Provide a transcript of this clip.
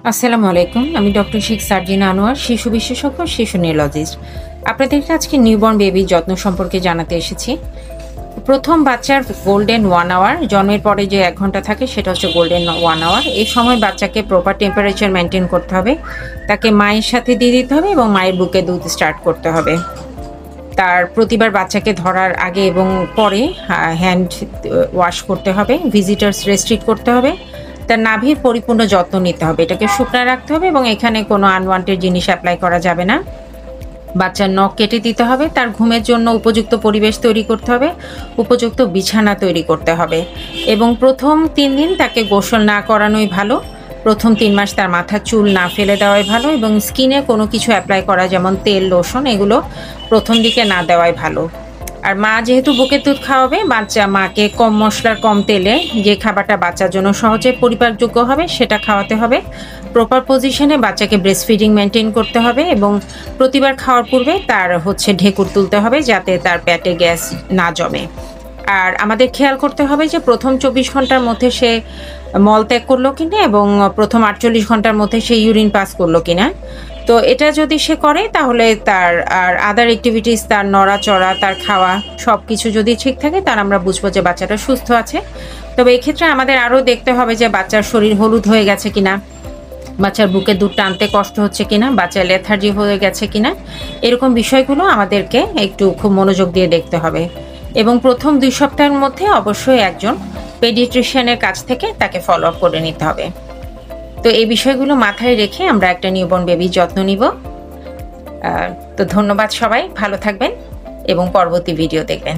আসসালামু আলাইকুম। আমি ডক্টর শেখ সার্জিনা আনোয়ার, শিশু বিশেষজ্ঞ, শিশু নিউরোলজিস্ট। আপনাদেরকে আজকে নিউবর্ন বেবির যত্ন সম্পর্কে জানাতে এসেছি। প্রথম বাচ্চার গোল্ডেন 1 আওয়ার, জন্মের পরে যে 1 ঘন্টা থাকে সেটা হচ্ছে গোল্ডেন 1 আওয়ার। এই সময় বাচ্চাকে প্রপার টেম্পারেচার মেনটেন করতে হবে। তাকে মায়ের সাথে দিয়ে দিতে হবে এবং মায়ের বুকে দুধ স্টার্ট করতে হবে। তার প্রতিবার বাচ্চাকে ধরার আগে এবং পরে হ্যান্ড ওয়াশ করতে হবে। ভিজিটার্স রেস্ট্রিক্ট করতে হবে। তার নাভির পরিপূর্ণ যত্ন নিতে হবে। এটাকে শুকনা রাখতে হবে এবং এখানে কোনো আনওয়ান্টেড জিনিস এপ্লাই করা যাবে না। বাচ্চার নখ কেটে দিতে হবে। তার ঘুমের জন্য উপযুক্ত পরিবেশ তৈরি করতে হবে। উপযুক্ত বিছানা তৈরি করতে হবে এবং প্রথম 3 দিন তাকে গোসল না করানোই ভালো। প্রথম 3 মাস তার মাথার চুল না ফেলে দেওয়াই ভালো এবং স্কিনে কোনো কিছু অ্যাপ্লাই করা যেমন তেল, লোশন এগুলো প্রথম দিকে না দেওয়াই ভালো। আর মা যেহেতু বুকের দুধ খাওয়াবে, মাকে কম মসলার, কম তেলে যে খাবারটা বাচ্চার জন্য সহজে পরিপাকযোগ্য হবে সেটা খাওয়াতে হবে। প্রপার পজিশনে বাচ্চাকে ব্রেস্ট ফিডিং মেনটেন করতে হবে এবং প্রতিবার খাওয়ার পূর্বে তার ঢেকুর তুলতে হবে যাতে তার পেটে গ্যাস না জমে। আর আমাদের খেয়াল করতে হবে যে প্রথম 24 ঘন্টার মধ্যে সে মলত্যাগ করলো কিনা এবং প্রথম 48 ঘন্টার মধ্যে সে ইউরিন পাস করলো কিনা। তো এটা যদি সে করে তাহলে তার আর আদার অ্যাক্টিভিটিস, তার নড়াচড়া, তার খাওয়া সবকিছু যদি ঠিক থাকে তাহলে আমরা বুঝবো যে বাচ্চাটা সুস্থ আছে। তবে এক্ষেত্রে আমাদের আরও দেখতে হবে যে বাচ্চার শরীর হলুদ হয়ে গেছে কিনা, বাচ্চার বুকে দুধ টানতে কষ্ট হচ্ছে কিনা, বাচ্চার লেথার্জি হয়ে গেছে কিনা, এরকম বিষয়গুলো আমাদেরকে একটু খুব মনোযোগ দিয়ে দেখতে হবে। এবং প্রথম 2 সপ্তাহের মধ্যে অবশ্যই একজন পেডিয়াট্রিশিয়ানের কাছ থেকে তাকে ফলো আপ করে নিতে হবে। তো এই বিষয়গুলো মাথায় রেখে আমরা একটা নিউবর্ন বেবির যত্ন নিব। তো ধন্যবাদ সবাই, ভালো থাকবেন এবং পরবর্তী ভিডিও দেখবেন।